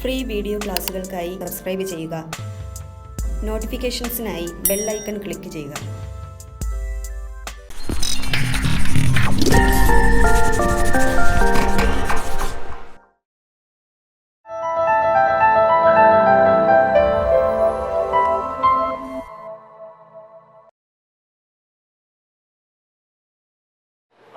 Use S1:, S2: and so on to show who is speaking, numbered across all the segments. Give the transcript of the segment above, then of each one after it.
S1: Free video ക്ലാസുകൾക്കായി subscribe ചെയ്യുക. നോട്ടിഫിക്കേഷൻസിനായി bell icon click ചെയ്യുക.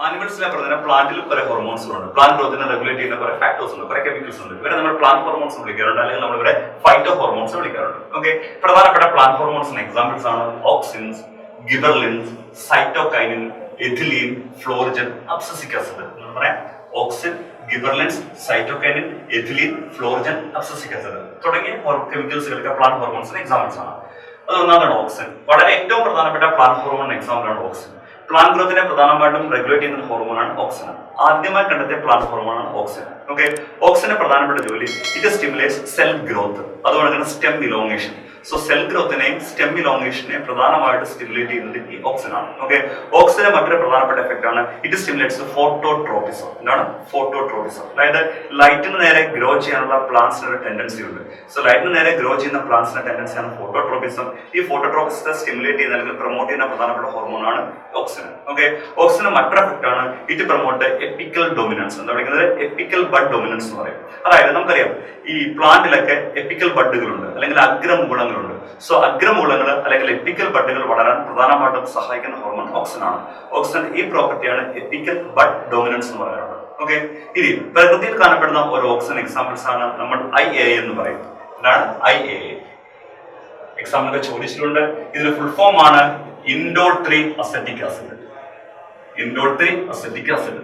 S2: ആനിമൽസിലെ പറഞ്ഞ പ്ലാന്റിൽ കുറെ ഹോർമോൺസുകളുണ്ട്. പ്ലാന്റ് ഗ്രോത്തിനെ റെഗുലേറ്റ് ചെയ്യുന്ന കുറെ ഫാക്ടേഴ്സ് ഉണ്ട്, കുറെ കെമിക്കൽസ് ഉണ്ട്. ഇവരെ നമ്മൾ പ്ലാന്റ് ഹോർമോൺസ് വിളിക്കാറുണ്ട്, അല്ലെങ്കിൽ നമ്മൾ ഇവരെ ഫൈറ്റോ ഹോർമോൺസ് വിളിക്കാറുണ്ട്. ഓക്കെ, പ്രധാനപ്പെട്ട പ്ലാന്റ് ഹോർമോൺസിന് എക്സാമ്പിൾസ് ആണ് auxins, gibberellins, cytokinin, ethylene, florigen, abscisic acid. എന്ന് പറയാം auxin, gibberellins, cytokinin, ethylene, florigen, abscisic acid തുടങ്ങിയ കെമിക്കൽസുകൾക്ക് പ്ലാന്റ് ഹോർമോൺസിന് എക്സാമ്പിൾസ് ആണ്. അത് ഒന്നാമതാണ് ഓക്സിൻ. വളരെ ഏറ്റവും പ്രധാനപ്പെട്ട പ്ലാന്റ് ഹോർമോൺ എക്സാമ്പിൾ ആണ് ഓക്സിൻ. പ്ലാന്റ് ഗ്രോത്തിനെ പ്രധാനമായിട്ടും റെഗുലേറ്റ് ചെയ്യുന്ന ഹോർമോണാണ് ഓക്സിൻ. ആദ്യമായി കണ്ടെത്തിയ പ്ലാന്റ് ഹോർമോണാണ് ഓക്സിൻ. ഓക്കെ, ഓക്സിന്റെ പ്രധാനപ്പെട്ട ജോലി ഇറ്റ് സ്റ്റിമുലേറ്റ്സ് സെൽ ഗ്രോത്ത്, അതുപോലെ തന്നെ സ്റ്റെം ഇലോങ്ങേഷൻ. സോ സെൽ ഗ്രോത്തിനെയും സ്റ്റെം ഇലോങ്ങേഷനെയും പ്രധാനമായിട്ട് സ്റ്റിമുലേറ്റ് ചെയ്യുന്നത് ഈ ഓക്സിൻ ആണ്. ഓക്കെ, ഓക്സിന്റെ മറ്റൊരു പ്രധാനപ്പെട്ട എഫക്ട് ആണ് ഇറ്റ് സ്റ്റിമുലേറ്റ്സ് ഫോട്ടോട്രോപിസം. എന്താണ് ഫോട്ടോട്രോപിസം? അതായത് ലൈറ്റിന് നേരെ ഗ്രോ ചെയ്യാനുള്ള പ്ലാന്റ്സിന് ഒരു ടെൻഡൻസി ഉണ്ട്. സോ ലൈറ്റിന് നേരെ ഗ്രോ ചെയ്യുന്ന പ്ലാന്റ്സിന്റെ ടെൻഡൻസിയാണ് ഫോട്ടോട്രോപിസം. ഈ ഫോട്ടോട്രോപിസത്തെ സ്റ്റിമുലേറ്റ് ചെയ്യുന്ന അല്ലെങ്കിൽ പ്രൊമോട്ട് ചെയ്യുന്ന പ്രധാനപ്പെട്ട ഹോർമോണാണ് ഓക്സിൻ. ഓക്കെ, ഓക്സിന്റെ മറ്റൊരു എഫക്ട് ആണ് ഇറ്റ് പ്രൊമോട്ട് എപ്പിക്കൽ ഡൊമിനൻസ്. എന്താ പറയുന്നത്? എപ്പിക്കൽ ബഡ് ഡൊമിനൻസ് എന്ന് പറയും. അതായത് നമുക്കറിയാം ഈ പ്ലാന്റിലൊക്കെ എപ്പിക്കൽ ബഡുകളുണ്ട്, അല്ലെങ്കിൽ അഗ്രമുകുളങ്ങളുണ്ട്. സോ അഗ്രമുകുളങ്ങൾ അല്ലെങ്കിൽ എപ്പിക്കൽ ബഡുകൾ വളരാൻ പ്രധാനമായിട്ടും സഹായിക്കുന്ന ഹോർമോൺ ഓക്സിൻ ആണ്. ഓക്സിൻ ഈ പ്രോപ്പർട്ടിയാണ് എപ്പിക്കൽ ബഡ് ഡൊമിനൻസ് എന്ന് പറയുന്നത്. ഓക്കെ, ഇനി പ്രകൃതിയിൽ കാണപ്പെടുന്ന ഒരു ഓക്സിൻ എക്സാമ്പിൾസ് ആണ് നമ്മൾ IA എന്ന് പറയും. എന്താണ് IA? എക്സാമ്പിളൊക്കെ ചോദിച്ചിട്ടുണ്ട്. ഇതിന്റെ ഫുൾ ഫോം ആണ് indole 3 acetic acid. Indole 3 acetic acid.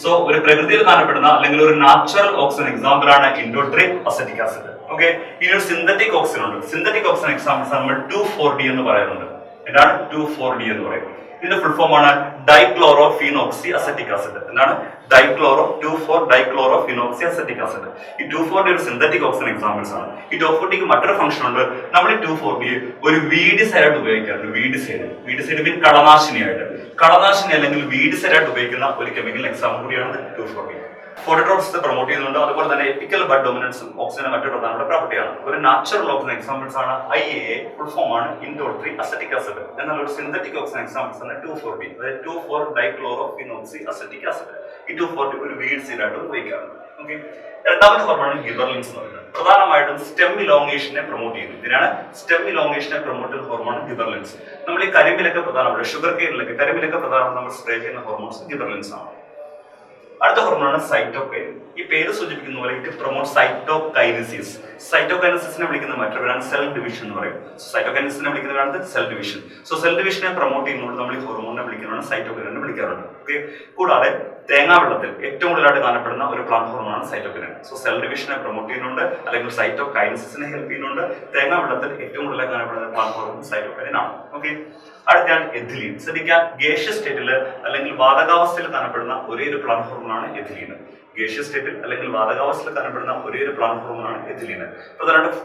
S2: So ഒരു പ്രകൃതിയിൽ കാണപ്പെടുന്ന അല്ലെങ്കിൽ ഒരു നാച്ചുറൽ ഓക്സിൻ എക്സാമ്പിൾ ആണ് ഇൻഡോൾ 3 അസറ്റിക് ആസിഡ്. ഓക്കെ, ഇനി ഒരു സിന്തറ്റിക് ഓക്സിൻ ഉണ്ട്. സിന്തറ്റിക് ഓക്സിൻ എക്സാമ്പിൾസ് നമ്മൾ 2,4-D എന്ന് പറയുന്നുണ്ട്. എന്താണ് 2,4-D എന്ന് പറയും? ഇതിന്റെ ഫുൾ ഫോം ആണ് ഡൈക്ലോറോഫീനോക്സി അസറ്റിക് ആസിഡ്. എന്താണ് 2,4-ഡൈക്ലോറോഫീനോക്സി അസറ്റിക് ആസിഡ്. ഈ 2,4-D ഒരു സിന്തറ്റിക് ഓക്സിൻ എക്സാമ്പിൾസ് ആണ്. ഈ 2,4-Dക്ക് മറ്റൊരു ഫംഗ്ഷൻ ഉണ്ട്. നമ്മൾ ഈ 2,4-D ഒരു വീഡിസൈഡ് ആയിട്ട് ഉപയോഗിക്കാറുണ്ട്. വീഡിസൈഡ് മീൻ കളനാശിനിയായിട്ട്. കളനാശിനി അല്ലെങ്കിൽ വീഡിസൈഡ് ആയിട്ട് ഉപയോഗിക്കുന്ന ഒരു കെമിക്കൽ എക്സാമ്പിൾ കൂടിയാണ് 2,4-D. ഫോട്ടോട്രോപ്സിനെ പ്രൊമോട്ട് ചെയ്യുന്നുണ്ട്. അതുപോലെ തന്നെ എപ്പിക്കൽ ബഡ് ഡൊമിനൻസും ഓക്സിന്റെ മറ്റൊരു പ്രധാനപ്പെട്ട പ്രോപ്പർട്ടിയാണ്. ഒരു നാച്ചുറൽ ഓക്സിൻ എക്സാമ്പിൾസ് ആണ് IA, ഫുൾ ഫോം ആണ് ഇൻഡോൾ 3 അസറ്റിക് ആസിഡ്. എന്നാൽ ഒരു സിന്തറ്റിക് ഓക്സിൻ എക്സാമ്പിൾസ് ആണ് 2,4-D, അതായത് 2,4-ഡൈക്ലോറോഫീനോക്സി അസറ്റിക് ആസിഡ്. ഈ 2,4-D ഒരു വീഡിസൈഡ് ആയിട്ട് ഉപയോഗിക്കാറുണ്ട്. ഓക്കെ, രണ്ടാമത്തെ ഹോർമോൺ ഗിബർലിൻസ് എന്ന് പറയുന്നത്. പ്രധാനമായിട്ടും സ്റ്റെം ഇലോങ്ങേഷനെ പ്രൊമോട്ട് ചെയ്യുന്നത്. ഇതിനാണ് സ്റ്റെം ഇലോങ്ങേഷനെ പ്രൊമോട്ട് ചെയ്യുന്ന ഹോർമോൺ ഗിബർലിൻസ്. നമ്മൾ ഈ കരിമ്പിലൊക്കെ പ്രധാനപ്പെട്ട ഷുഗർ കെയിനിലൊക്കെ കരിമ്പിലൊക്കെ പ്രധാനപ്പെട്ട നമ്മൾ സ്പ്രേ ചെയ്യുന്ന ഹോർമോൺസ് ഗിബർലിൻസ് ആണ്. അടുത്ത ഹോർമോണാണ് സൈറ്റോകൈനിൻ. ഈ പേര് സൂചിപ്പിക്കുന്ന പോലെ ഇറ്റ് പ്രൊമോട്ട് സൈറ്റോകൈനസിസ്. സൈറ്റോകൈനസിസിനെ വിളിക്കുന്ന മറ്റൊരാണ് സെൽ ഡിവിഷൻ എന്ന് പറയും. സൈറ്റോകൈനസിനെ വിളിക്കുന്നതാണ് സെൽ ഡിവിഷൻ. സോ സെൽ ഡിവിഷനെ പ്രൊമോട്ട് ചെയ്യുന്നതുകൊണ്ട് നമ്മൾ ഈ ഹോർമോണിനെ വിളിക്കുന്നതാണ് സൈറ്റോകൈനിനെ വിളിക്കാറുണ്ട്. ഓക്കെ, കൂടാതെ തേങ്ങാവെള്ളത്തിൽ ഏറ്റവും കൂടുതലായിട്ട് കാണപ്പെടുന്ന ഒരു പ്ലാന്റ് ഹോർമോണാണ് സൈറ്റോകൈനിൻ. സോ സെൽ ഡിവിഷനെ പ്രൊമോട്ട് ചെയ്യുന്നുണ്ട്, അല്ലെങ്കിൽ സൈറ്റോകൈനസിസിനെ ഹെൽപ്പ് ചെയ്യുന്നുണ്ട്. തേങ്ങാവെള്ളത്തിൽ ഏറ്റവും കൂടുതലായി കാണപ്പെടുന്ന പ്ലാന്റ് ഹോർമോൺ സൈറ്റോകൈനിൻ ആണ്. ഓക്കെ, അടുത്താണ് എഥിലീൻ. ശ്രദ്ധിക്കുക, ഗേഷ്യസ് സ്റ്റേറ്റിൽ അല്ലെങ്കിൽ വാതകാവസ്ഥയിൽ കാണപ്പെടുന്ന ഒരേ ഒരു പ്ലാന്റ് ഹോർമോണാണ് എഥിലീൻ. ഗേഷ്യസ് സ്റ്റേറ്റിൽ അല്ലെങ്കിൽ വാതകാവസ്ഥയിൽ കാണപ്പെടുന്ന ഒരേ ഒരു പ്ലാന്റ് ഹോർമോണാണ് എഥിലീൻ. പ്രധാനമായിട്ട്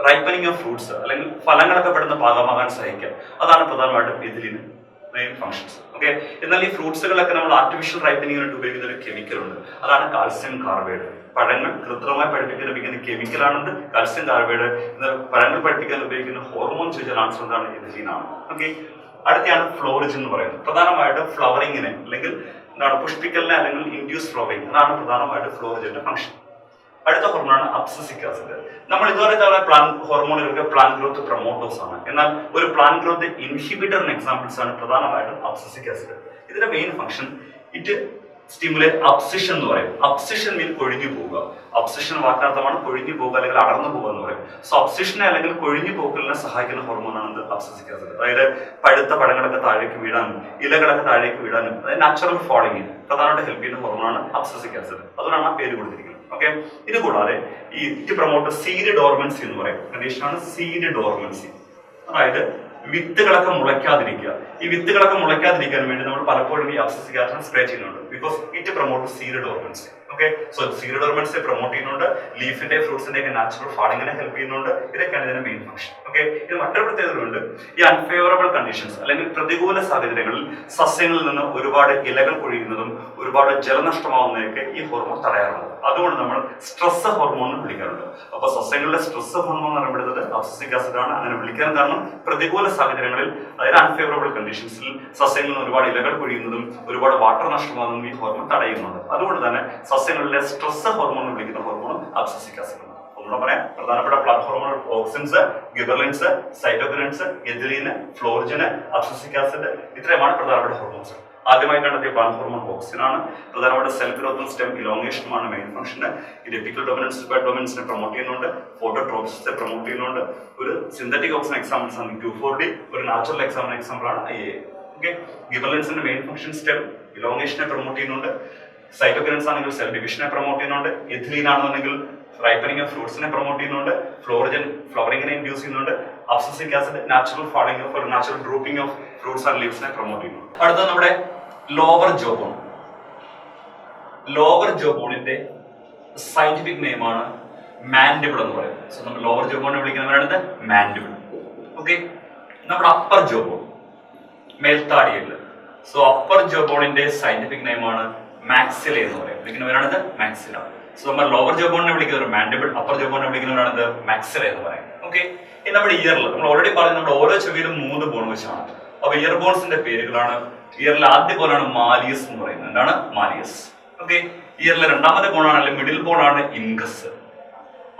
S2: റൈപ്പനിങ് ഓഫ് ഫ്രൂട്ട്സ് അല്ലെങ്കിൽ ഫലങ്ങളൊക്കെ പെടുന്ന പാകമാകാൻ സഹായിക്കുക. അതാണ് പ്രധാനമായിട്ടും എഥിലീൻ മെയിൻ ഫങ്ഷൻസ്. ഓക്കെ, എന്നാൽ ഈ ഫ്രൂട്ട്സുകളൊക്കെ നമ്മൾ ആർട്ടിഫിഷ്യൽ റൈപ്പനിങ്ങിനായിട്ട് ഉപയോഗിക്കുന്ന ഒരു കെമിക്കൽ ഉണ്ട്. അതാണ് കാൽസ്യം കാർബൈഡ്. പഴങ്ങൾ കൃത്രിമമായി പഴുപ്പിക്കാൻ ഉപയോഗിക്കുന്ന കെമിക്കലാണെന്ന് കാൽസ്യം കാർബൈഡ്. എന്നാൽ പഴങ്ങൾ പഴുപ്പിക്കാൻ ഉപയോഗിക്കുന്ന ഹോർമോൺ ചോദിച്ചാൽ ആൻസർ എന്താണ്? എഥിലീൻ ആണ്. ഓക്കെ, അടുത്താണ് ഫ്ലോറിജൻ എന്ന് പറയുന്നത്. പ്രധാനമായിട്ട് ഫ്ലവറിങ്ങിനെ അല്ലെങ്കിൽ എന്താണ് പുഷ്പിക്കലിനെ അല്ലെങ്കിൽ ഇൻഡ്യൂസ് ഫ്ലവറിങ്, അതാണ് പ്രധാനമായിട്ട് ഫ്ലോറിജന്റെ ഫംഗ്ഷൻ. അടുത്ത ഹോർമോണാണ് അബ്സസിക് ആസിഡ്. നമ്മൾ ഇതുവരെ പ്ലാന്റ് ഹോർമോണുകൾക്ക് പ്ലാന്റ് ഗ്രോത്ത് പ്രൊമോട്ടേഴ്സ് ആണ്. എന്നാൽ ഒരു പ്ലാന്റ് ഗ്രോത്ത് ഇൻഹിബിറ്ററിന് എക്സാമ്പിൾസ് ആണ് പ്രധാനമായിട്ടും അബ്സസിക് ആസിഡ്. ഇതിന്റെ main function it stimulate abscission എന്ന് പറയും. അബ്സിഷൻ മീൻ കൊഴിഞ്ഞു പോവുക. അബ്സിഷൻ വാക്കാർത്ഥമാണ് കൊഴിഞ്ഞു പോകുക അല്ലെങ്കിൽ അടർന്നു പോകുക എന്ന് പറയും. സോ അബ്സിഷനെ അല്ലെങ്കിൽ കൊഴിഞ്ഞു പോക്കലിനെ സഹായിക്കുന്ന ഹോർമോണാണ് അബ്സസിക് ആസിഡ്. അതായത് പഴുത്ത പഴങ്ങളൊക്കെ താഴേക്ക് വീഴാനും ഇലകളൊക്കെ താഴേക്ക് വീഴാനും അതായത് നാച്ചുറൽ ഫോളിങ്ങിന് പ്രധാനമായിട്ട് ഹെൽപ്പ് ചെയ്യുന്ന ഹോർമോണാണ് അബ്സസിക് ആസിഡ്. അതുകൊണ്ടാണ് ആ പേര് കൊടുത്തിരിക്കുന്നത്. ഓക്കെ, ഇത് കൂടാതെ ഈ ഇറ്റ് പ്രൊമോട്ട് സീഡ് ഡോർമൻസി എന്ന് പറയും. കണ്ടീഷനാണ് സീഡ് ഡോർമൻസി. അതായത് വിത്തുകളൊക്കെ മുളയ്ക്കാതിരിക്കുക. ഈ വിത്തുകളൊക്കെ മുളയ്ക്കാതിരിക്കാൻ വേണ്ടി നമ്മൾ പലപ്പോഴും ഈ അബ്സസിക് ആസിഡ് സ്പ്രേ ചെയ്യുന്നുണ്ട്. Because it promote seed dormancy. Okay, so seed ഡോർമൻസിയെ പ്രൊമോട്ട് ചെയ്യുന്നുണ്ട്. ലീഫിന്റെ ഫ്രൂട്ട്സിന്റെ ഒക്കെ നാച്ചുറൽ ഫാളിങ്ങിനെ ഹെൽപ്പ് ചെയ്യുന്നുണ്ട്. ഇതൊക്കെയാണ് ഇതിന്റെ മെയിൻ ഫംഗ്ഷൻ. ഓക്കെ, ഇത് മറ്റൊരു പ്രത്യേകതയുണ്ട്. ഈ അൺഫേവറബിൾ കണ്ടീഷൻസ് അല്ലെങ്കിൽ പ്രതികൂല സാഹചര്യങ്ങളിൽ സസ്യങ്ങളിൽ നിന്ന് ഒരുപാട് ഇലകൾ പൊഴിയുന്നതും ഒരുപാട് ജലനഷ്ടമാവുന്നതൊക്കെ ഈ ഹോർമോൺ തടയാറുണ്ട്. അതുകൊണ്ട് നമ്മൾ സ്ട്രെസ് ഹോർമോൺ എന്ന് വിളിക്കാറുണ്ട്. അപ്പൊ സസ്യങ്ങളുടെ സ്ട്രെസ് ഹോർമോൺ എന്ന് അറിയപ്പെടുന്നത് അബ്സിസിക് ആസിഡ് ആണ്. അങ്ങനെ വിളിക്കാൻ കാരണം പ്രതികൂല സാഹചര്യങ്ങളിൽ, അതായത് അൺഫേവറബിൾ കണ്ടീഷൻസിൽ സസ്യങ്ങളിൽ നിന്ന് ഒരുപാട് ഇലകൾ പൊഴിയുന്നതും ഒരുപാട് വാട്ടർ നഷ്ടമാകുന്നതും ഈ ഹോർമോൺ തടയുന്നുണ്ട്. അതുകൊണ്ട് തന്നെ സസ്യങ്ങളിലെ സ്ട്രെസ് ഹോർമോൺ എന്ന് വിളിക്കുന്ന ഹോർമോൺ അബ്സിസിക് ആസിഡ് ആണ്. ഒന്നുകൂടെ പറയാം, പ്രധാനപ്പെട്ട plant hormone auxins, gibberellins, cytokinins, ethylene, florigen, abscisic acid, ഇത്രയുമാണ് പ്രധാനപ്പെട്ട ഹോർമോൺസ്. ആദ്യമായി കണ്ടെത്തിയ പ്ലാന്റ് ഹോർമോൺ ഓക്സിൻ ആണ്. പ്രധാനപ്പെട്ട സെൽ ഗ്രോത്തും സ്റ്റെം ഇലോങ്ങേഷനുമാണ് മെയിൻ ഫംഗ്ഷൻ. ഇത് എപ്പിക്കൽ ഡൊമിനൻസിനെ പ്രൊമോട്ട് ചെയ്യുന്നുണ്ട്, ഫോട്ടോട്രോപ്സിനെ പ്രൊമോട്ട് ചെയ്യുന്നുണ്ട്. ഒരു സിന്തറ്റിക് ഓക്സിൻ എക്സാമ്പിൾസ് ആണ് 2,4-D, ഒരു നാച്ചുറൽ എക്സാമ്പിൾ ആണ് IA. ഓക്കെ, ഗിബറലിൻസിന്റെ മെയിൻ ഫംഗ്ഷൻ സ്റ്റെം ഇലോങ്ങേഷനെ പ്രൊമോട്ട് ചെയ്യുന്നുണ്ട്. സൈറ്റോകിനിൻസ് ആണെങ്കിൽ സെൽ ഡിവിഷനെ പ്രൊമോട്ട് ചെയ്യുന്നുണ്ട്. എഥിലീൻ ആണെന്നുണ്ടെങ്കിൽ റൈപ്പനിങ് ഓഫ് ഫ്രൂട്ട്സിനെ പ്രൊമോട്ട് ചെയ്യുന്നുണ്ട്. ഫ്ലോറിജൻ ഫ്ലവറിങ്ങിനെ ഇൻഡ്യൂസ് ചെയ്യുന്നുണ്ട്. Abscisic acid natural falling of natural drooping of fruits and ലീവ്സിനെ പ്രൊമോട്ട് ചെയ്യുന്നു. അടുത്തത് നമ്മുടെ ലോവർ ജോബോൺ. ലോവർ ജോബോണിന്റെ സയന്റിഫിക് നെയിമാണ് മാൻഡിബിൾ എന്ന് പറയുന്നത്. സോ നമ്മൾ ലോവർ ജോബോണിനെ വിളിക്കുന്നവരാണ് മാൻഡിബിൾ. ഓക്കെ, നമ്മുടെ അപ്പർ ജോബോൺ മേൽത്താടിയല്ല. സോ അപ്പർ ജോബോണിന്റെ സയന്റിഫിക് നെയിമാണ് മാക്സില എന്ന് പറയും. വിളിക്കുന്നവരാണിത് മാക്സില. സോ നമ്മൾ ലോവർ ജോബോണിനെ വിളിക്കുന്നവർ മാൻഡിബിൾ, അപ്പർ ജോബോണിനെ വിളിക്കുന്നവരാണിത് മാക്സില എന്ന് പറയും. ഓക്കെ, ഇനി നമ്മുടെ ഇയറിൽ നമ്മൾ ഓൾറെഡി പറഞ്ഞു, നമ്മുടെ ഓരോ ചെവിയിലും 3 ബോൺ വെച്ചാണ്. അപ്പൊ ഇയർ ബോൺസിന്റെ പേരുകളാണ്. ഇയറിലെ ആദ്യ ബോണാണ് മാലിയസ് എന്ന് പറയുന്നത്. എന്താണ് മാലിയസ്? ഓക്കെ, ഇയറിലെ രണ്ടാമത്തെ ബോണാണ് അല്ലെങ്കിൽ മിഡിൽ ബോണാണ് ഇൻഗസ്.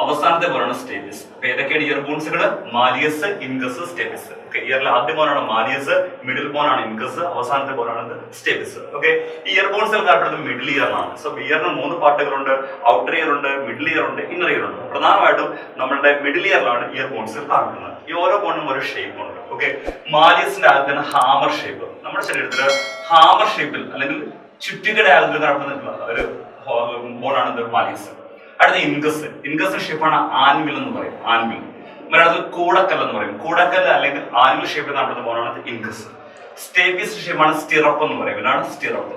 S2: അവസാനത്തെ ബോണാണ് സ്റ്റേപ്പിസ്. അപ്പൊ ഏതൊക്കെയാണ് ഇയർ ബോൺസുകൾ? Malleus, incus, stapes. ഓക്കെ, ഇയറിലെ ആദ്യ ബോണാണ് മാലിയസ്, മിഡിൽ ബോണാണ് ഇൻഗസ്, അവസാനത്തെ ബോണാണ് സ്റ്റേപ്പിസ്. ഓക്കെ, ഈ ഇയർ ബോൺസുകൾ കാണപ്പെടുന്നത് മിഡിൽ ഇയറിലാണ്. സോ ഇയറിന് 3 പാർട്ടുകളുണ്ട്. ഔട്ടർ ഇയർ ഉണ്ട്, മിഡിൽ ഇയർ ഉണ്ട്, ഇന്നർ ഇയർ ഉണ്ട്. പ്രധാനമായിട്ടും നമ്മുടെ മിഡിൽ ഇയറിലാണ് ഇയർ ബോൺസുകൾ കാണപ്പെടുന്നത്. ഈ ഓരോ ബോണിനും ഒരു ഷേപ്പ് ഉണ്ട്. ഓക്കെ, മാലിയസിന്റെ ആദ്യത്തിന് ഹാമർ ഷേപ്പ്. നമ്മുടെ ശരീരത്തില് ഹാമർ ഷേപ്പിൽ അല്ലെങ്കിൽ ചുറ്റികയുടെ ആകൃതിയിൽ കാണപ്പെടുന്ന ഒരു ബോണാണ് മാലിയസ്. അടുത്ത ഇൻഗസ്. ഇൻഗസ് ഷേപ്പാണ് ആൻവിൽ എന്ന് പറയും. ആൻവിൽ. മലയാളത്തിൽ കൂടക്കൽ എന്ന് പറയും. കൂടക്കൽ അല്ലെങ്കിൽ ആൻവിൽ ഷേപ്പിൽ കാണപ്പെടുന്ന ബോണാണ് ഇൻഗസ്. സ്റ്റേപ്പിസ് ഷേപ്പാണ് സ്റ്റിറപ്പ് എന്ന് പറയും. ഇതാണ് സ്റ്റിറപ്പ്.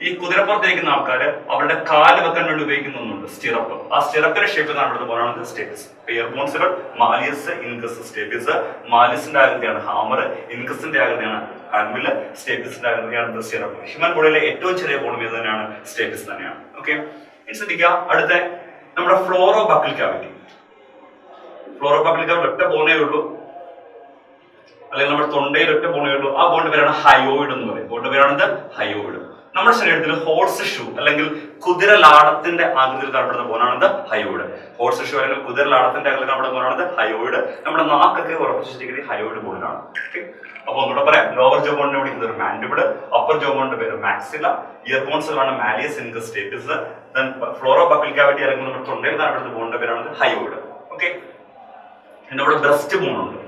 S2: ഈ കുതിരപ്പുറത്തിരിക്കുന്ന ആൾക്കാർ അവരുടെ കാല് വെക്കാൻ വേണ്ടി ഉപയോഗിക്കുന്ന ഒന്നുണ്ട്, സ്റ്റിറപ്പ്. ആ സ്റ്റിറപ്പിന്റെ ഷേപ്പിൽ കാണപ്പെടുന്ന ബോണാണ് സ്റ്റേപ്പിസ്. ഇയർ ബോൺസുകൾ മാലിയസ്, ഇൻഗസ്, സ്റ്റേപ്പിസ്. മാലിയസിന്റെ ആകൃതിയാണ് ഹാമർ, ഇൻഗസിന്റെ ആകൃതിയാണ് ആൻവില്, സ്റ്റേപ്പിസിന്റെ ആകൃതിയാണ് സ്റ്റിറപ്പ്. ഹ്യൂമൻ ബോഡിയിലെ ഏറ്റവും ചെറിയ ബോൺ ഇത് തന്നെയാണ് സ്റ്റേപ്പിസ് തന്നെയാണ്. ഓക്കെ, ശ്രദ്ധിക്കുക. അടുത്ത നമ്മുടെ fluoro buccal cavity. Fluoro buccal cavity ഒറ്റ ബോണേ ഉള്ളൂ, അല്ലെങ്കിൽ നമ്മുടെ തൊണ്ടയിൽ ഒറ്റ ബോണേ ഉള്ളൂ. ആ ബോണിന്റെ പേരാണ് ഹയോയിഡ് എന്ന് പറയും. ബോണിന്റെ പേരാണ് ഹയോയിഡ്. നമ്മുടെ ശരീരത്തിൽ ഹോഴ്സ് ഷൂ അല്ലെങ്കിൽ കുതിരലാടത്തിന്റെ ആകൃതിയിൽ കാണപ്പെടുന്ന ബോണാണ് ഹയോയിഡ്. ഹോഴ്സ് ഷൂ അല്ലെങ്കിൽ കുതിരലാടത്തിന്റെ ആകൃതിയിൽ കാണപ്പെടുന്ന ബോണാണ് ഹയോയിഡ്. നമ്മുടെ നാക്കൊക്കെ ഉറപ്പിച്ചിരിക്കുന്നത് ഹയോയിഡ് ബോണിലാണ്. അപ്പൊ ഒന്നുകൂടെ പറയാം, ലോവർ ജോബോണിനെ വിളിക്കുന്നത് മാൻഡിബിള്, അപ്പർ ജോബോണിന്റെ പേര് മാക്സില, ഇയർ ബോൺസുകളാണ് മാലിയസ്, ഇൻഗസ്, സ്റ്റേപ്പിസ്. ദെൻ ഫ്ലോറോ ബക്കിൾ കാവിറ്റി അല്ലെങ്കിൽ നമ്മുടെ തൊണ്ടയിൽ കാണപ്പെടുന്ന ബോണിന്റെ പേരാണ് ഹയോയിഡ്. ഓക്കെ, പിന്നെ ഇവിടെ ബ്രസ്റ്റ് ബോൺ ഉണ്ട്.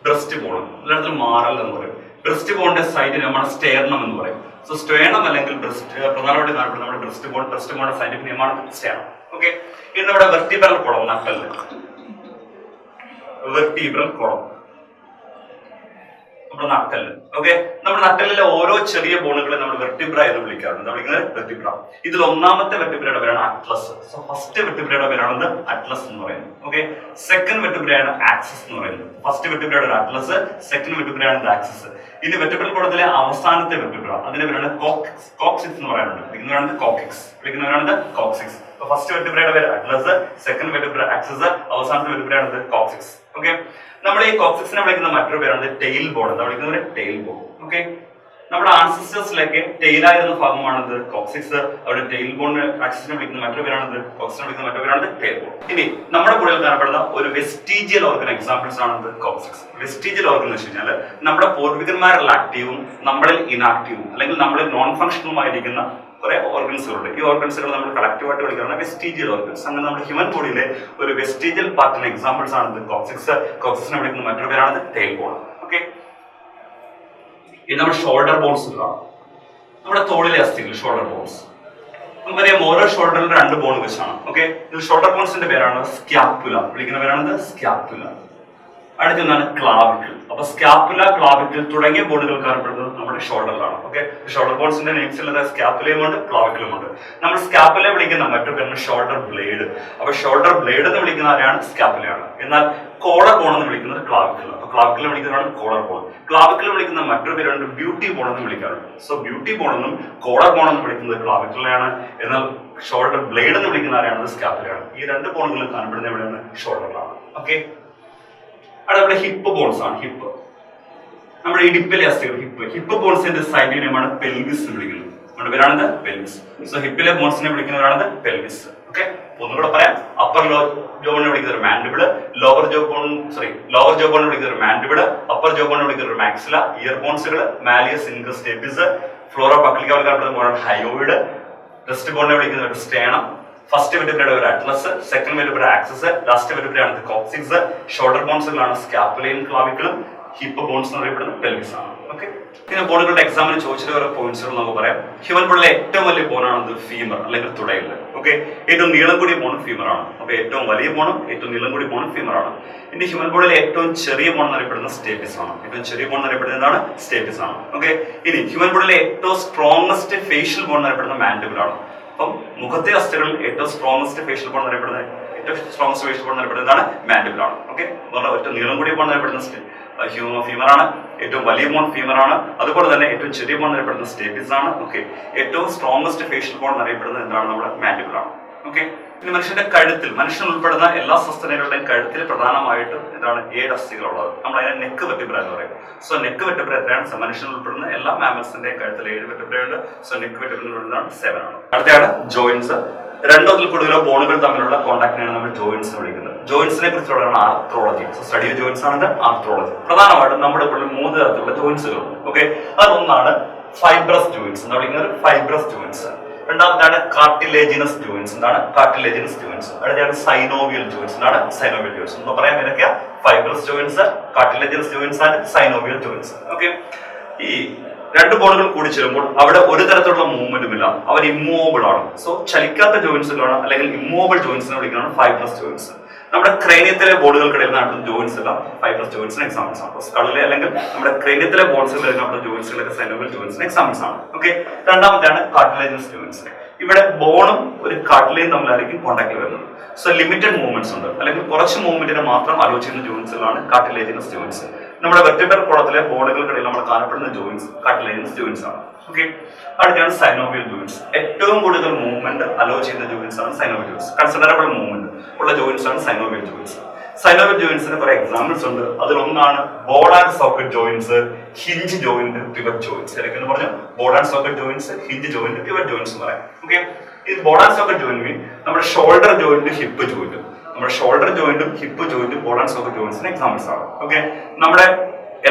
S2: ബ്രസ്റ്റ് ബോൺ എല്ലായിടത്തും മാറൽ എന്ന് പറയും. ബ്രസ്റ്റ് ബോണിന്റെ സൈഡിന് നമ്മുടെ സ്റ്റേർണം എന്ന് പറയും. സോ സ്റ്റേർണം അല്ലെങ്കിൽ ബ്രസ്റ്റ് പ്രധാനമായിട്ട് കാണപ്പെടുന്ന നമ്മുടെ ബ്രസ്റ്റ് ബോണിന്റെ സയന്റിഫിക് നെയിമാണ് സ്റ്റേർണം. ഓക്കെ, ഇനി നമ്മുടെ വെർട്ടിബ്രൽ കോളം, നട്ടല്. വെർട്ടിബ്രൽ കോളം നമ്മുടെ നട്ടല്. ഓക്കെ, നമ്മുടെ നട്ടലിലെ ഓരോ ചെറിയ ബോണുകളെ നമ്മൾ വെർട്ടിബ്ര എന്ന് വിളിക്കാറുണ്ട്. വിളിക്കുന്നത് വെർട്ടിബ്ര. ഇതിൽ ഒന്നാമത്തെ വെർട്ടിബ്രയുടെ പേരാണ് അറ്റ്ലസ്. സോ ഫസ്റ്റ് വെർട്ടിബ്രയുടെ പേരാണ് അറ്റ്ലസ് എന്ന് പറയുന്നത്. ഓക്കെ, സെക്കൻഡ് വെർട്ടിബ്രയാണ് ആക്സിസ് എന്ന് പറയുന്നത്. ഫസ്റ്റ് വെർട്ടിബ്രയുടെ അറ്റ്ലസ്, സെക്കൻഡ് വെർട്ടിബ്രയാണ് ആക്സിസ്. ഇനി വെർട്ടിബ്രൽ കോളത്തിലെ അവസാനത്തെ വെർട്ടിബ്ര, അതിന്റെ പേരാണ് കോക്സിക്സ് എന്ന് പറയുന്നത്. വിളിക്കുന്നവരാണ് കോക്സിക്സ്. ഫസ്റ്റ് വെർട്ടിബ്രയുടെ പേര് അറ്റ്ലസ്, സെക്കൻഡ് വെർട്ടിബ്ര ആക്സിസ്, അവസാനത്തെ വെർട്ടിബ്രയാണ് കോക്സിക്സ്. ഓക്കെ, നമ്മൾ ഈ കോക്സിക്സിനെ വിളിക്കുന്ന മറ്റൊരു പേരാണ് ടെയിൽ ബോൺ. എന്താ വിളിക്കുന്നത്? Tail bone. ഓക്കെ, നമ്മുടെ ആൻസിസ്റ്റേഴ്സിലൊക്കെ ടെയിലായിരുന്ന ഭാഗമാണത് കോക്സിക്സ്. അവിടെ ടെയിൽ ബോൺ ആക്സിസിനെ വിളിക്കുന്ന മറ്റൊരു പേരാണത് കോക്സിനെ വിളിക്കുന്ന മറ്റൊരു പേരാണ് ടെയിൽ ബോൺ. ഇനി നമ്മുടെ കൂടെ കാണപ്പെടുന്ന ഒരു വെസ്റ്റീജിയൽ ഓർഗൻ എക്സാമ്പിൾസ് ആണ് കോക്സിക്സ്. വെസ്റ്റീജിയൽ ഓർഗൻ എന്ന് വെച്ച് കഴിഞ്ഞാൽ നമ്മുടെ പൂർവികന്മാരിൽ ആക്റ്റീവും നമ്മളിൽ ഇനാക്റ്റീവും അല്ലെങ്കിൽ നമ്മളിൽ നോൺ ഫങ്ഷണലുമായിരിക്കുന്ന കുറെ ഓർഗൻസുകളുണ്ട്. ഈ ഓർഗൻസുകൾ നമ്മൾ കളക്റ്റീവായിട്ട് വിളിക്കുന്നത് വെസ്റ്റീജിയൽ ഓർഗൻസ്. അങ്ങനെ നമ്മുടെ ഹ്യൂമൻ ബോഡിയിലെ ഒരു വെസ്റ്റീജിയൽ പാർട്ടിന് എക്സാമ്പിൾസ് ആണ് കോക്സിക്സ്. കോക്സിനെ വിളിക്കുന്ന മറ്റൊരു പേരാണ് ടെയിൽ ബോൺ. ഓക്കെ, ഇത് നമ്മുടെ ഷോൾഡർ ബോൺസ് കാണാം. നമ്മുടെ തോളിലെ അസ്ഥികൾ ഷോൾഡർ ബോൺസ്. നമുക്കറിയാം ഓരോ ഷോൾഡറിൽ 2 ബോൺ വെച്ചാണ്. ഓക്കെ, ഇതിൽ ഷോൾഡർ ബോൺസിന്റെ പേരാണ് സ്ക്യാപ്പുല. വിളിക്കുന്ന പേരാണ് സ്ക്യാപ്പുല. അടുത്തൊന്നാണ് ക്ലാവിക്കിൾ. അപ്പൊ സ്കാപ്പുല, ക്ലാവിക്കിൾ തുടങ്ങിയ ബോണുകൾ കാണപ്പെടുന്നത് നമ്മുടെ ഷോൾഡറിലാണ്. ഓക്കെ, ഷോൾഡർ ബോൺസിന്റെ നെയിംസിൽ സ്കാപ്പുലയും ഉണ്ട്, ക്ലാവിക്കിളും ഉണ്ട്. നമ്മൾ സ്കാപ്പുല വിളിക്കുന്ന മറ്റൊരു പേരാണ് ഷോൾഡർ ബ്ലേഡ്. അപ്പൊ ഷോൾഡർ ബ്ലേഡ് എന്ന് വിളിക്കുന്ന ആരെയാണ്? സ്കാപ്പുലയാണ്. എന്നാൽ കോളർ ബോൺ എന്ന് വിളിക്കുന്നത് ക്ലാവിക്കിൾ. അപ്പൊ ക്ലാവിക്കിൾ വിളിക്കുന്നതാണ് കോളർ ബോൺ. ക്ലാവിക്കിൾ വിളിക്കുന്ന മറ്റൊരു പേരുണ്ട് ബ്യൂട്ടി ബോൺ എന്ന് വിളിക്കാറുണ്ട്. സോ ബ്യൂട്ടി ബോൺ എന്നും കോളർ ബോൺ എന്ന് വിളിക്കുന്നത് ക്ലാവിക്കിളിനെയാണ്. എന്നാൽ ഷോൾഡർ ബ്ലേഡ് എന്ന് വിളിക്കുന്ന ആരെയാണ്? സ്കാപ്പുലയാണ്. ഈ രണ്ട് ബോണുകളും കാണപ്പെടുന്നത് എവിടെയാണ്? ഷോൾഡറിലാണ്. ഓക്കെ, അവിടെ ഹിപ്പ് ബോൺസ് ആണ്. ഹിപ്പ് നമ്മുടെ ഇടുപ്പിലെ അസ്ഥികൾ. ഹിപ്പ് ബോൺസിന്റെ സൈഡിന്റെ നെയിമാണ് പെൽവിസ് എന്ന് വിളിക്കുന്നത്. നമ്മുടെ പേരാണ് പെൽവിസ്. സോ ഹിപ്പിലെ ബോൺസിനെ വിളിക്കുന്നവരാണ് പെൽവിസ്. ഓക്കെ, ഒന്നുകൂടെ പറയാം. അപ്പർ ജോ ബോണിനെ വിളിക്കുന്ന ഒരു മാൻഡിബിള്, ലോവർ ജോ ബോണിനെ വിളിക്കുന്ന ഒരു മാൻഡിബിള്, അപ്പർ ജോ ബോണിനെ വിളിക്കുന്ന ഒരു മാക്സില, ഇയർ ബോൺസുകൾ മാലിയസ്, ഇൻകസ്, സ്റ്റെപ്പിസ്, ഫ്ലോറ പക്ലിക്ക കാണപ്പെടുന്ന ഹയോയിഡ്, റെസ്റ്റ് ബോണിനെ വിളിക്കുന്ന ഒരു സ്റ്റേണം, ഫസ്റ്റ് വെർട്ടിബ്രയുടെ ഒരു atlas, second vertebra axis, last വെർട്ടിബ്രയാണ് കോക്സിക്സ്. ഷോൾഡർ ബോൺസുകളാണ് സ്കാപ്പുലയും ക്ലാവിക്കിളും. ഹിപ്പ് ബോൺസ് എന്ന് അറിയപ്പെടുന്നത് പെൽവിസ് ആണ്. ഓക്കെ, പിന്നെ ബോണുകളുടെ എക്സാമിന് ചോദിച്ചിട്ട് ഓരോ പോയിന്റ്സുകൾ നമുക്ക് പറയാം. ഹ്യൂമൻ ബോഡിയിലെ ഏറ്റവും വലിയ ബോണാണ് ഫീമർ അല്ലെങ്കിൽ തുടയില്. ഓക്കെ, ഏറ്റവും നീളം കൂടിയ ബോണും ഫീമർ ആണ്. അപ്പൊ ഏറ്റവും വലിയ ബോണും ഏറ്റവും നീളം കൂടിയ ബോണും ഫീമർ ആണ്. ഇനി ഹ്യൂമൻ ബോഡിയിലെ ഏറ്റവും ചെറിയ ബോൺ എന്നറിയപ്പെടുന്ന സ്റ്റേപ്പിസ് ആണ്. ഏറ്റവും ചെറിയ ബോൺ എന്നറിയപ്പെടുന്നത് എന്താണ്? സ്റ്റേപ്പിസ് ആണ്. ഓക്കെ, ഇനി ഹ്യൂമൻ ബോഡിയിലെ ഏറ്റവും സ്ട്രോങ്സ്റ്റ് ഫേഷ്യൽ ബോൺ എന്നറിയപ്പെടുന്ന മാൻഡിബിൾ ആണ്. അപ്പം മുഖത്തെ അസ്ഥികളിൽ ഏറ്റവും സ്ട്രോങ്സ്റ്റ് ഫേഷ്യൽ ബോൺ എന്നറിയപ്പെടുന്നത് എന്താണ്? മാൻഡിബിൾ ആണ്. ഓക്കെ, ഏറ്റവും നീളം കൂടിയ ബോൺ എന്നറിയപ്പെടുന്ന ഫീമർ ആണ്. ഏറ്റവും വലിയ ബോൺ ഫീമർ ആണ്. അതുപോലെ തന്നെ ഏറ്റവും ചെറിയ ബോൺ എന്നറിയപ്പെടുന്ന സ്റ്റേപ്പിസ് ആണ്. ഓക്കെ, ഏറ്റവും സ്ട്രോങ്സ്റ്റ് ഫേഷ്യൽ ബോൺ എന്നറിയപ്പെടുന്നത് എന്താണ്? നമ്മുടെ മാൻഡിബിൾ ആണ്. ഓക്കെ, പിന്നെ മനുഷ്യന്റെ കഴുത്തിൽ, മനുഷ്യൻ ഉൾപ്പെടുന്ന എല്ലാ സസ്തനികളുടെയും കഴുത്തിൽ പ്രധാനമായിട്ടും എന്താണ്? 7 അസ്ഥികളുള്ളത്. നമ്മൾ അതിനെ നെക്ക് വെർട്ടിബ്ര എന്ന് പറയും. സോ നെക്ക് വെർട്ടിബ്ര എത്രയാണ്? മനുഷ്യൻ ഉൾപ്പെടുന്ന എല്ലാ മാമൽസിന്റെയും കഴുത്തിൽ 7 വെർട്ടിബ്ര ഉണ്ട്. സോ നെക്ക് വെർട്ടിബ്ര 7 ആണ്. അടുത്തയാണ് ജോയിന്റ്സ്. രണ്ടോ അതിൽ കൂടുതലോ ബോണുകൾ തമ്മിലുള്ള കോൺടാക്ടിനെയാണ് നമ്മൾ ജോയിന്റ്സ് എന്ന് വിളിക്കുന്നത്. ജോയിന്റ്സിനെ കുറിച്ചുള്ളതാണ് arthrology. So study of joints ആണ് ആർത്രോളജി. പ്രധാനമായിട്ടും നമ്മുടെ ഉള്ളിൽ 3 തരത്തിലുള്ള ജോയിന്റ്സുകൾ. ഓക്കെ, അതൊന്നാണ് ഫൈബ്രസ് ജോയിന്റ്സ് എന്ന് വിളിക്കുന്നത്. Fibrous joints. രണ്ടാമത്താണ് കാർട്ടിലേജിനസ് ജോയിന്റ്സ്. എന്താണ് കാർട്ടിലേജിനസ് ജോയിന്റ്സ്? അടുത്താണ് സൈനോവിയൽ ജോയിന്റ്സ്. എന്താണ് സൈനോവിയൽ ജോയിന്റ്സ്? എന്ന് പറയാൻ ഏതൊക്കെയാ? Fibrous joints, cartilaginous joints and synovial joints. Okay, ഈ രണ്ട് ബോണുകൾ കൂടി ചേരുമ്പോൾ അവിടെ ഒരു തരത്തിലുള്ള മൂവ്മെന്റും ഇല്ല. അവർ ഇമ്മൂവബിൾ ആണ്. സോ ചലിക്കാത്ത ജോയിന്റ്സുകളാണ് അല്ലെങ്കിൽ ഇമ്മൂവബിൾ ജോയിന്റ്സിനെ വിളിക്കുന്നതാണ് ഫൈബ്രസ് ജോയിന്റ്സ്. നമ്മുടെ ക്രേനിയത്തിലെ ബോണുകൾക്കിടയിൽ നടത്തുന്ന ജോയിന്റ്സ് എല്ലാം ഫൈബ്രസ് ജോയിന്റ്സിന് എക്സാമ്പിൾസ് ആണ്. സ്കളിലെ അല്ലെങ്കിൽ നമ്മുടെ ക്രേനിയത്തിലെ ബോൺസുകളിൽ നടത്തുന്ന ജോയിന്റ്സുകളൊക്കെ സൈനോവിയൽ ജോയിന്റ്സിന് എക്സാമ്പിൾസ് ആണ്. ഓക്കെ, രണ്ടാമത്തെയാണ് കാർട്ടിലേജസ് ജോയിന്റ്സ്. ഇവിടെ ബോണും ഒരു കാർട്ടിലേജും തമ്മിലായിരിക്കും കോൺടാക്ട് വരുന്നത്. സോ ലിമിറ്റഡ് മൂവ്മെന്റ്സ് ഉണ്ട്, അല്ലെങ്കിൽ കുറച്ച് മൂവ്മെന്റിനെ മാത്രം അലോ ചെയ്യുന്ന ജോയിന്റ്സുകളാണ് കാർട്ടിലേജിനസ് ജോയിന്റ്സ്. നമ്മുടെ വെർട്ടിബ്രൽ കോളത്തിലെ ബോണുകൾക്കിടയിൽ നമ്മൾ കാണപ്പെടുന്ന ജോയിന്റ്സ് കാർട്ടിലേജിനസ് ജോയിന്റ്സ് ആണ്. ഓക്കെ, അടുത്താണ് സൈനോവിയൽ ജോയിന്റ്സ്. ഏറ്റവും കൂടുതൽ മൂവ്മെന്റ് അലോ ചെയ്യുന്ന ജോയിന്റ്സ് ആണ് സൈനോവിയൽ ജോയിന്റ്സ്. കൺസിഡറബിൾ മൂവ്മെന്റ് ഉള്ള ജോയിന്റ്സ് ആണ് സൈനോവിയൽ ജോയിന്റ്സ്. സൈനോവിയൽ ജോയിന്റ്സിന് കുറെ എക്സാമ്പിൾസ് ഉണ്ട്. അതിലൊന്നാണ് ball and socket joints, hinge joint, pivot joints. എന്ന് പറഞ്ഞാൽ ball and socket joints, hinge joint, pivot joints എന്ന് പറയാം. ഓക്കെ, ഈ ബോൾ ആൻഡ് സോക്കറ്റ് ജോയിന്റ് നമ്മുടെ ഷോൾഡർ ജോയിന്റ്, ഹിപ്പ് ജോയിന്റ്. നമ്മുടെ ഷോൾഡർ ജോയിന്റും ഹിപ്പ് ജോയിന്റും ബോൾ ആൻഡ് സോക്കറ്റ് ജോയിന്റ്സിന് എക്സാമ്പിൾസ് ആണ്. ഓക്കെ, നമ്മുടെ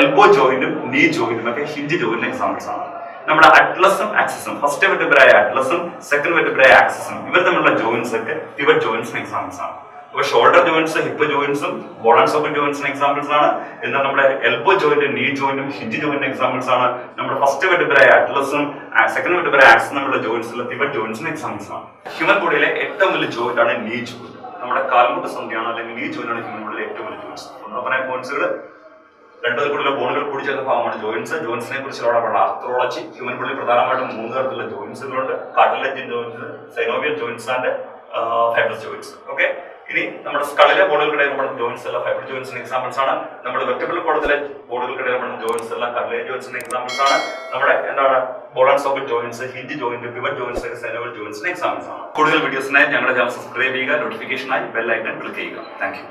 S2: എൽബോ ജോയിന്റും നീ ജോയിന്റും ഒക്കെ ഹിഞ്ച് ജോയിന്റിന് എക്സാമ്പിൾസ് ആണ്. നമ്മുടെ അറ്റ്ലസും ആക്സിസും, ഫസ്റ്റ് വെർട്ടിബ്രയായ അറ്റ്ലസും സെക്കൻഡ് വെർട്ടിബ്രയായ ആക്സിസും ഇവർ തമ്മിലുള്ള ജോയിന്റ്സ് ഒക്കെ പിവറ്റ് ജോയിന്റ്സിന് എക്സാമ്പിൾസ് ആണ്. അപ്പൊ ഷോൾഡർ ജോയിന്റ്സ്, ഹിപ്പ് ജോയിന്റ്സും ബോൾ ആൻഡ് സോക്കറ്റ് ജോയിന്റ്സിന് എക്സാമ്പിൾസ് ആണ്. എന്നാൽ നമ്മുടെ എൽബോ ജോയിന്റ്, നീ ജോയിന്റും ഹിഞ്ച് ജോയിന്റിന് എക്സാമ്പിൾസ് ആണ്. നമ്മുടെ ഫസ്റ്റ് വെർട്ടിബ്രയായ അറ്റ്ലസും സെക്കൻഡ് വെർട്ടിബ്രയായ ആക്സിസും തമ്മിലുള്ള ജോയിന്റ്സിലെ പിവറ്റ് ജോയിന്റ്സിന് എക്സാമ്പിൾസ് ആണ്. ഹ്യൂമൻ ബോഡിയിലെ ഏറ്റവും വലിയ ജോയിന്റ് ആണ് നീ ജോയിന്റ്. നമ്മുടെ കാൽമുട്ട് സന്ധിയാണ് അല്ലെങ്കിൽ നീ ജോയിന്റ് ആണ് ഹ്യൂമൻ ബോഡിയിലെ ഏറ്റവും വലിയ ജോയിന്റ്സ്. നമ്മൾ പറയാൻ പോയിന്റ്സുകൾ രണ്ടു തരത്തിലുള്ള ബോണുകൾ കൂടി ചേർന്ന ഭാഗമാണ് ജോയിന്റ്സ്. ജോയിന്റ്സിനെ കുറിച്ചുള്ള ആർത്രോളജി. ഹ്യൂമൻ ബോഡിയിൽ പ്രധാനമായിട്ടും 3 തരത്തിലുള്ള ജോയിന്റ്സുകളുണ്ട്. Cartilage joints, synovial joints and fibrous joints. Okay, ഇനി നമ്മുടെ സ്കളിലെ ബോണുകൾക്കിടയിൽ നമ്മുടെ ജോയിന്റ്സ് എല്ലാം ഫൈബ്രസ് ജോയിന്റ്സിന് എക്സാമ്പിൾസ് ആണ്. നമ്മുടെ വെർട്ടിബ്രൽ കോളത്തിലെ ബോണുകൾക്കിടയിൽ നമ്മുടെ ജോയിന്റ്സ് എല്ലാം കാർട്ടിലേജ് ജോയിന്റ്സിന് എക്സാമ്പിൾസ് ആണ്. നമ്മുടെ എന്താണ് ball and socket joints, hinge joint, pivot joints ഒക്കെ സൈനോവിയൽ ജോയിന്റ്സിന് എക്സാമ്പിൾസ് ആണ്. കൂടുതൽ വീഡിയോസിനായി ഞങ്ങളുടെ ചാനൽ സബ്സ്ക്രൈബ് ചെയ്യുക, നോട്ടിഫിക്കേഷനായി ബെൽ ഐക്കൺ ക്ലിക്ക് ചെയ്യുക. Thank you.